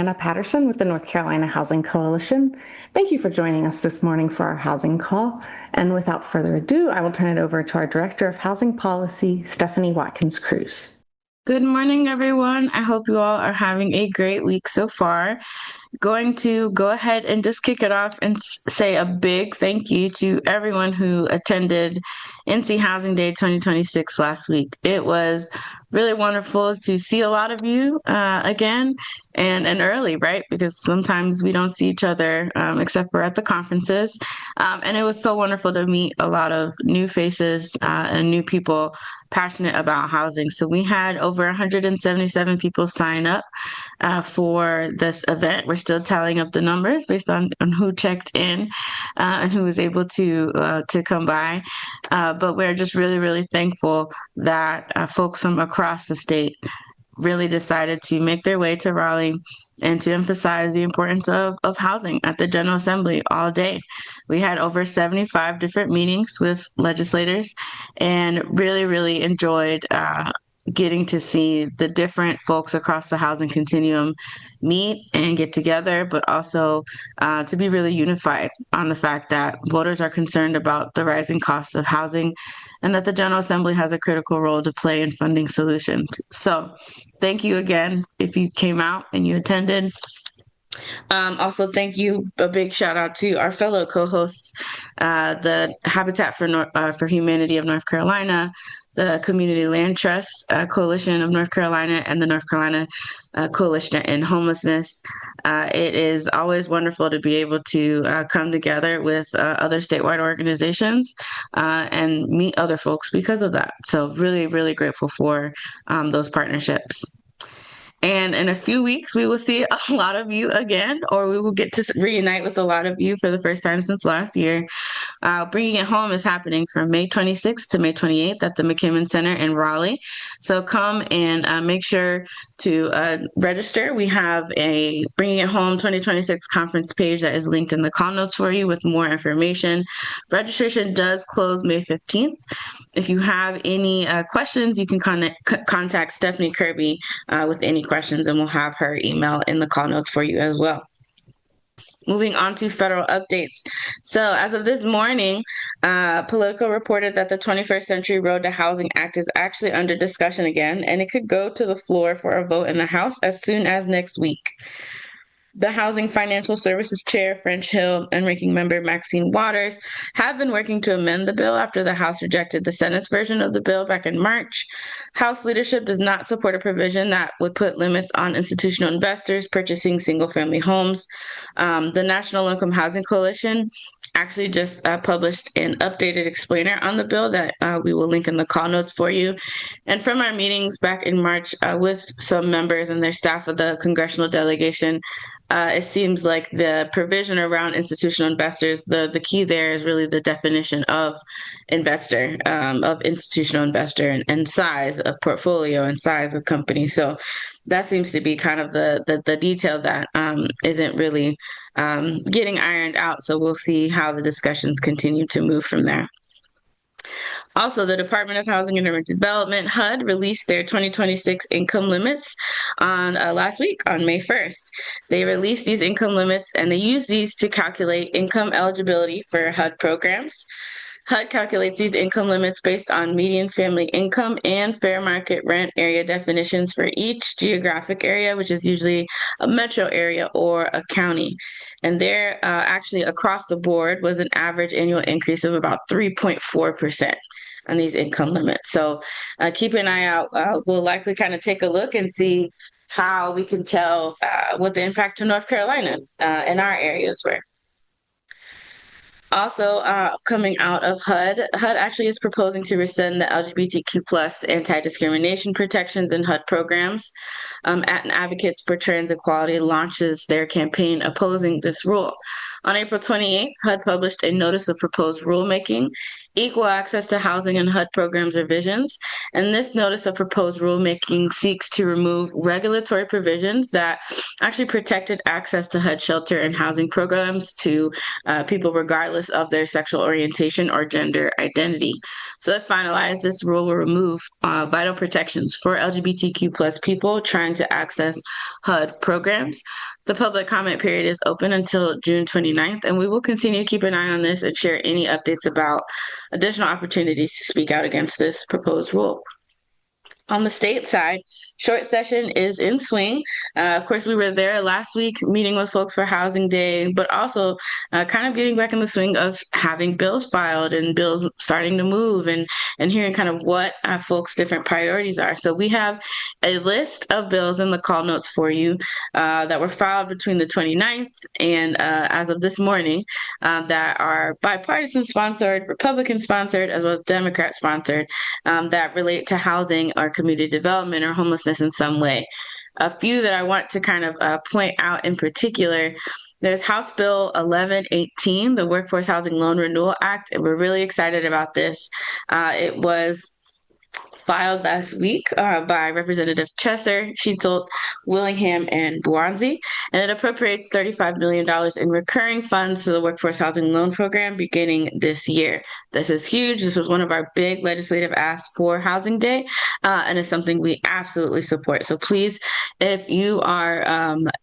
Anna Patterson with the North Carolina Housing Coalition. Thank you for joining us this morning for our housing call. And without further ado, I will turn it over to our Director of Housing Policy, Stephanie Watkins-Cruz. Good morning, everyone. I hope you all are having a great week so far. Going to go ahead and just kick it off and say a big thank you to everyone who attended NC Housing Day 2026 last week. It was really wonderful to see a lot of you again and early, right? Because sometimes we don't see each other except for at the conferences. And it was so wonderful to meet a lot of new faces and new people passionate about housing. So we had over 177 people sign up for this event. We're still tallying up the numbers based on who checked in and who was able to come by. But we're just really, really thankful that folks from across the state really decided to make their way to Raleigh and to emphasize the importance of housing at the General Assembly all day. We had over 75 different meetings with legislators and really, really enjoyed getting to see the different folks across the housing continuum meet and get together, but also to be really unified on the fact that voters are concerned about the rising costs of housing and that the General Assembly has a critical role to play in funding solutions. So thank you again if you came out and you attended. Also, thank you. A big shout out to our fellow co-hosts, the Habitat for Humanity of North Carolina, the Community Land Trust Coalition of North Carolina, and the North Carolina Coalition to End Homelessness. It is always wonderful to be able to come together with other statewide organizations and meet other folks because of that. So really, really grateful for those partnerships. And in a few weeks, we will see a lot of you again, or we will get to reunite with a lot of you for the first time since last year. Bringing It Home is happening from May 26th to May 28th at the McKimmon Center in Raleigh. So come and make sure to register. We have a Bringing It Home 2026 conference page that is linked in the call notes for you with more information. Registration does close May 15th. If you have any questions, you can contact Stephanie Kirby with any questions, and we'll have her email in the call notes for you as well. Moving on to federal updates. So as of this morning, Politico reported that the 21st Century Road to Housing Act is actually under discussion again, and it could go to the floor for a vote in the House as soon as next week. The Housing Financial Services Chair, French Hill, and Ranking Member Maxine Waters have been working to amend the bill after the House rejected the Senate's version of the bill back in March. House leadership does not support a provision that would put limits on institutional investors purchasing single-family homes. The National Income Housing Coalition actually just published an updated explainer on the bill that we will link in the call notes for you. And from our meetings back in March with some members and their staff of the congressional delegation, it seems like the provision around institutional investors, the key there is really the definition of investor, of institutional investor and size of portfolio and size of company. So that seems to be kind of the detail that isn't really getting ironed out. So we'll see how the discussions continue to move from there. Also, the Department of Housing and Urban Development, HUD, released their 2026 income limits on last week on May 1st. They released these income limits and they use these to calculate income eligibility for HUD programs. HUD calculates these income limits based on median family income and fair market rent area definitions for each geographic area, which is usually a metro area or a county. And there actually across the board was an average annual increase of about 3.4% on these income limits. So keep an eye out. We'll likely kind of take a look and see how we can tell what the impact to North Carolina in our areas were. Also, coming out of HUD, HUD actually is proposing to rescind the LGBTQ plus anti-discrimination protections in HUD programs. Advocates for Trans Equality launches their campaign opposing this rule. On April 28th, HUD published a notice of proposed rulemaking, Equal Access to Housing and HUD Programs Revisions. And this notice of proposed rulemaking seeks to remove regulatory provisions that actually protected access to HUD shelter and housing programs to people regardless of their sexual orientation or gender identity. So if finalized, this rule will remove vital protections for LGBTQ plus people trying trying to access HUD programs. The public comment period is open until June 29th, and we will continue to keep an eye on this and share any updates about additional opportunities to speak out against this proposed rule. On the state side, short session is in swing. Of course, we were there last week meeting with folks for Housing Day, but also kind of getting back in the swing of having bills filed and bills starting to move and hearing kind of what folks' different priorities are. So we have a list of bills in the call notes for you that were filed between the 29th and as of this morning that are bipartisan sponsored, Republican sponsored, as well as Democrat sponsored that relate to housing or community development or homelessness in some way. A few that I want to kind of point out in particular, there's House Bill 1118, the Workforce Housing Loan Renewal Act, and we're really excited about this. It was filed last week by Representative Chesser, Sheetzold, Willingham, and Buanzi, and it appropriates $35 million in recurring funds to the Workforce Housing Loan Program beginning this year. This is huge. This was one of our big legislative asks for Housing Day, and it's something we absolutely support. So please, if you are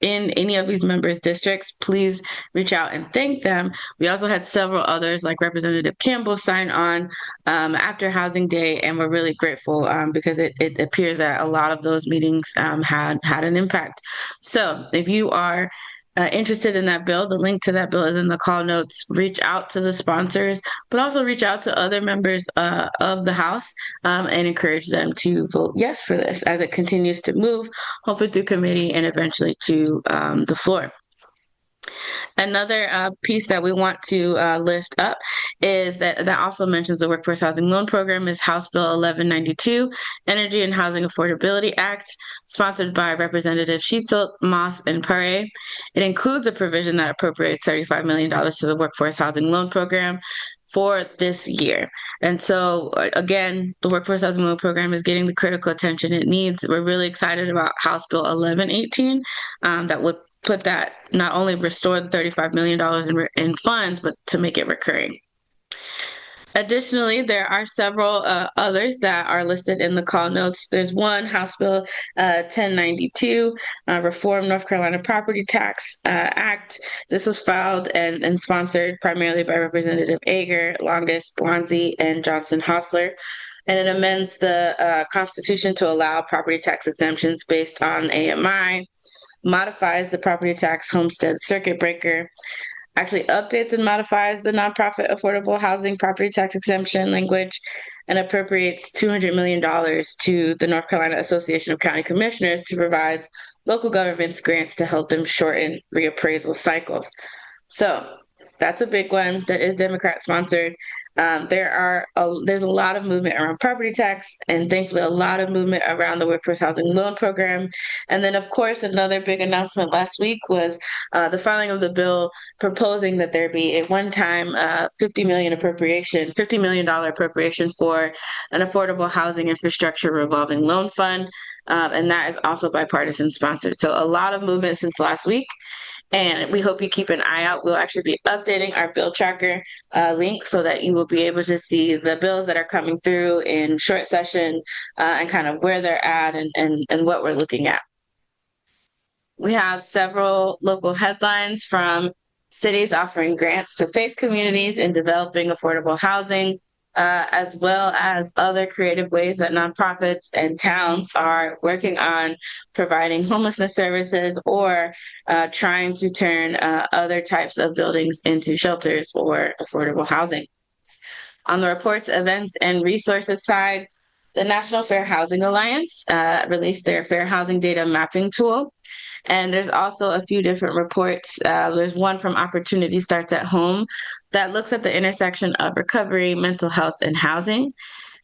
in any of these members' districts, please reach out and thank them. We also had several others like Representative Campbell sign on after Housing Day, and we're really grateful because it appears that a lot of those meetings had an impact. So if you are interested in that bill, the link to that bill is in the call notes. Reach out to the sponsors, but also reach out to other members of the House and encourage them to vote yes for this as it continues to move, hopefully through committee and eventually to the floor. Another piece that we want to lift up is that also mentions the Workforce Housing Loan Program is House Bill 1192, Energy and Housing Affordability Act, sponsored by Representative Sheetzold, Moss, and Pare. It includes a provision that appropriates $35 million to the Workforce Housing Loan Program for this year. And so, again, the Workforce Housing Loan Program is getting the critical attention it needs. We're really excited about House Bill 1118 that would put that, not only restore the $35 million in funds, but to make it recurring. Additionally, there are several others that are listed in the call notes. There's one, House Bill 1092, Reform North Carolina Property Tax Act. This was filed and sponsored primarily by Representative Ager, Longus, Buanzi, and Johnson Hostler. And it amends the Constitution to allow property tax exemptions based on AMI, modifies the property tax homestead circuit breaker, actually updates and modifies the nonprofit affordable housing property tax exemption language, and appropriates $200 million to the North Carolina Association of County Commissioners to provide local governments grants to help them shorten reappraisal cycles. So that's a big one that is Democrat sponsored. There's a lot of movement around property tax, and thankfully a lot of movement around the Workforce Housing Loan Program. And then, of course, another big announcement last week was the filing of the bill proposing that there be a one-time $50 million appropriation for an affordable housing infrastructure revolving loan fund, and that is also bipartisan sponsored. So a lot of movement since last week. And we hope you keep an eye out. We'll actually be updating our bill tracker link so that you will be able to see the bills that are coming through in short session and kind of where they're at and what we're looking at. We have several local headlines from cities offering grants to faith communities in developing affordable housing, as well as other creative ways that nonprofits and towns are working on providing homelessness services or trying to turn other types of buildings into shelters or affordable housing. On the reports, events, and resources side, the National Fair Housing Alliance released their Fair Housing Data Mapping Tool. And there's also a few different reports. There's one from Opportunity Starts at Home that looks at the intersection of recovery, mental health, and housing.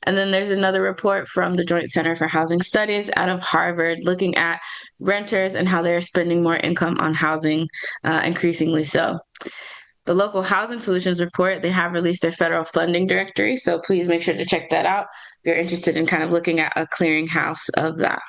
And then there's another report from the Joint Center for Housing Studies out of Harvard looking at renters and how they're spending more income on housing, increasingly so. The Local Housing Solutions Report, they have released their federal funding directory, so please make sure to check that out if you're interested in kind of looking at a clearinghouse of that.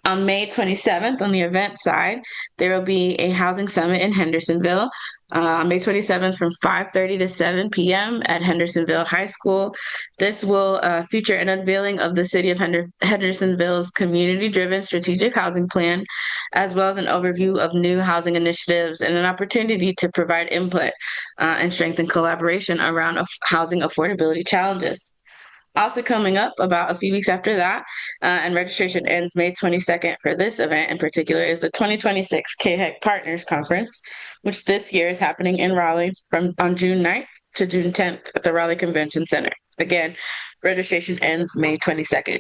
On May 27th, on the event side, there will be a housing summit in Hendersonville on May 27th from 5:30 to 7 p.m. at Hendersonville High School. This will feature an unveiling of the City of Hendersonville's community-driven strategic housing plan, as well as an overview of new housing initiatives and an opportunity to provide input and strengthen collaboration around housing affordability challenges. Also coming up about a few weeks after that, and registration ends May 22nd for this event in particular, is the 2026 KHEC Partners Conference, which this year is happening in Raleigh on June 9th to June 10th at the Raleigh Convention Center. Again, registration ends May 22nd.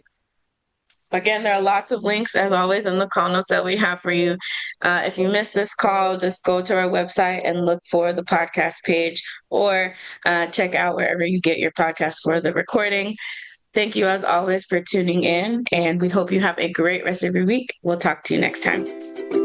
Again, there are lots of links, as always, in the call notes that we have for you. If you missed this call, just go to our website and look for the podcast page, or check out wherever you get your podcast for the recording. Thank you, as always, for tuning in, and we hope you have a great rest of your week. We'll talk to you next time.